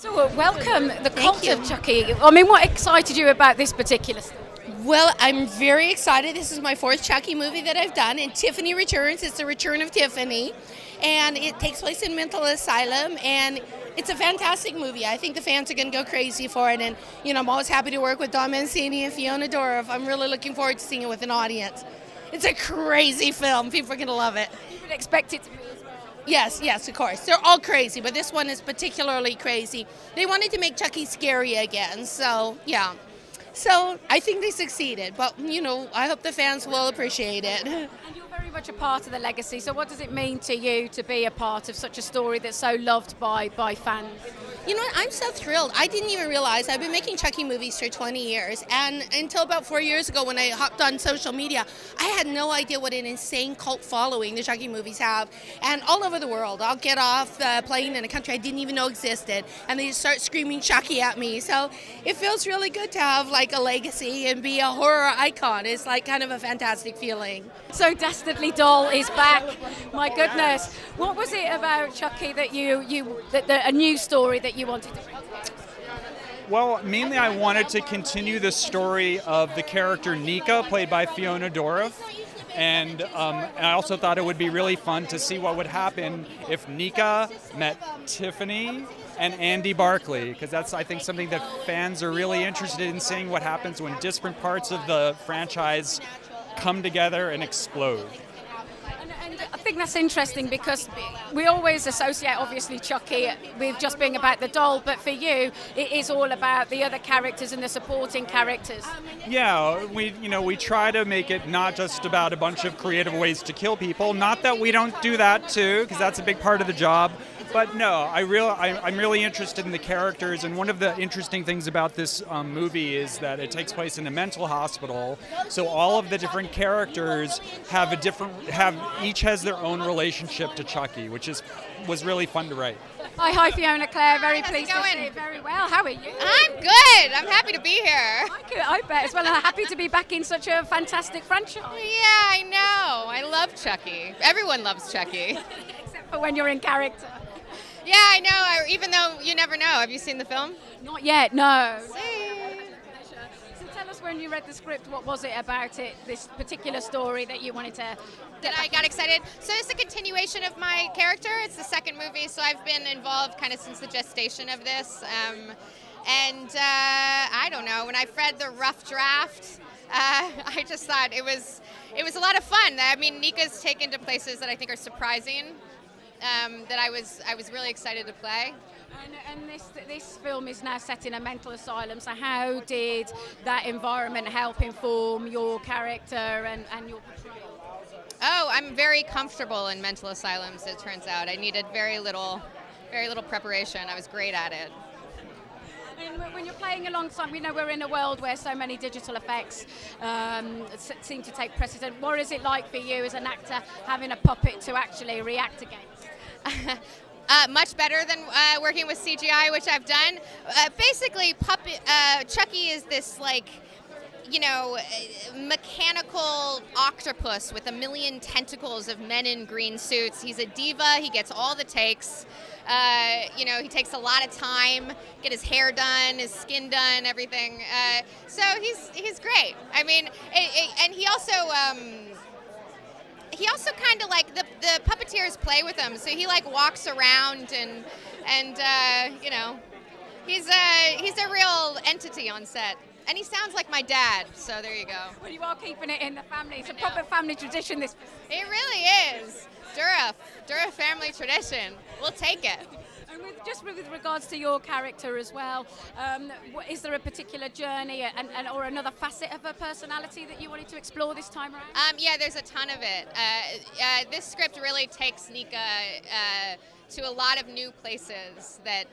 So welcome, the Cult of Chucky. I mean, what excited you about this particular story? Well, I'm very excited. This is my fourth Chucky movie that I've done, and Tiffany returns. It's the return of Tiffany, and it takes place in mental asylum, and it's a fantastic movie. I think the fans are going to go crazy for it, and I'm always happy to work with Don Mancini and Fiona Dourif. I'm really looking forward to seeing it with an audience. It's a crazy film. People are going to love it. You would expect it to be as well. Yes, of course. They're all crazy, but this one is particularly crazy. They wanted to make Chucky scary again, so yeah. So I think they succeeded, but I hope the fans will appreciate it. And you're very much a part of the legacy, so what does it mean to you to be a part of such a story that's so loved by fans? You know what, I'm so thrilled. I didn't even realize I've been making Chucky movies for 20 years, and until about 4 years ago when I hopped on social media, I had no idea what an insane cult following the Chucky movies have. And all over the world, I'll get off the plane in a country I didn't even know existed, and they just start screaming Chucky at me. So it feels really good to have like a legacy and be a horror icon. It's like kind of a fantastic feeling. So Dastardly Doll is back. My goodness. What was it about Chucky that a new story that you wanted to bring? Well, mainly I wanted to continue the story of the character Nika, played by Fiona Dourif. And I also thought it would be really fun to see what would happen if Nika met Tiffany and Andy Barclay, because that's, I think, something that fans are really interested in seeing, what happens when different parts of the franchise come together and explode. And I think that's interesting because we always associate, obviously, Chucky with just being about the doll, but for you, it is all about the other characters and the supporting characters. Yeah, we try to make it not just about a bunch of creative ways to kill people. Not that we don't do that too, because that's a big part of the job. But no, I'm really interested in the characters, and one of the interesting things about this movie is that it takes place in a mental hospital. So all of the different characters each has their own relationship to Chucky, which was really fun to write. Hi, Fiona Claire. Very pleased How's it to going? see you. Very well. How are you? I'm good. I'm happy to be here. I bet as well. I'm happy to be back in such a fantastic franchise. Yeah, I know. I love Chucky. Everyone loves Chucky. Except for when you're in character. Yeah, I know. Even though you never know. Have you seen the film? Not yet, no. See. So tell us, when you read the script, what was it about it, this particular story that you wanted to... That I got excited. So it's a continuation of my character. It's the second movie, so I've been involved kind of since the gestation of this. I don't know, when I read the rough draft, I just thought it was a lot of fun. I mean, Nika's taken to places that I think are surprising. That I was really excited to play. And this film is now set in a mental asylum, so how did that environment help inform your character and your portrayal? Oh, I'm very comfortable in mental asylums, it turns out. I needed very little preparation. I was great at it. And when you're playing alongside, we know we're in a world where so many digital effects seem to take precedent. What is it like for you as an actor having a puppet to actually react against? Much better than working with CGI, which I've done. Basically, Chucky is this mechanical octopus with a million tentacles of men in green suits. He's a diva. He gets all the takes. He takes a lot of time, get his hair done, his skin done, everything. So he's great. I mean, and he also kind of like the puppeteers play with him. So he walks around and he's a real entity on set. And he sounds like my dad, so there you go. Well, you are keeping it in the family. It's a proper family tradition, this. It really is. Dourif family tradition. We'll take it. And with regards to your character as well, is there a particular journey or another facet of her personality that you wanted to explore this time around? Yeah, there's a ton of it. This script really takes Nika to a lot of new places that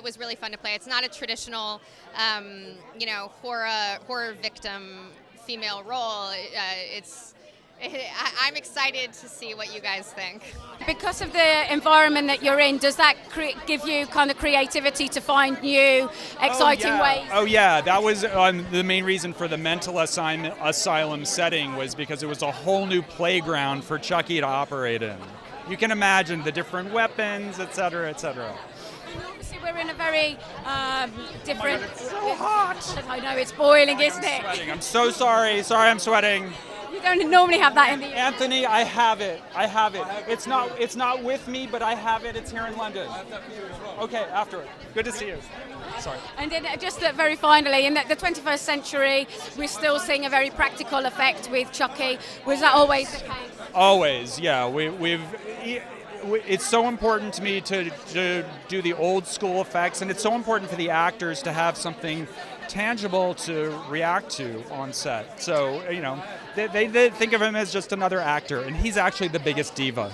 was really fun to play. It's not a traditional, horror victim female role. I'm excited to see what you guys think. Because of the environment that you're in, does that give you kind of creativity to find new, exciting ways? Oh yeah, that was the main reason for the mental asylum setting, was because it was a whole new playground for Chucky to operate in. You can imagine the different weapons, etc., etc. And obviously we're in a very different. It's so hot. I know it's boiling, isn't it? Sweating. I'm so sorry. Sorry, I'm sweating. You don't normally have that in the. Anthony, I have it. I have it. It's not with me, but I have it. It's here in London. Okay, after it. Good to see you. Sorry. And then just very finally, in the 21st century, we're still seeing a very practical effect with Chucky. Was that always the case? Always, yeah. It's so important to me to do the old school effects, and it's so important for the actors to have something tangible to react to on set. So, they think of him as just another actor, and he's actually the biggest diva.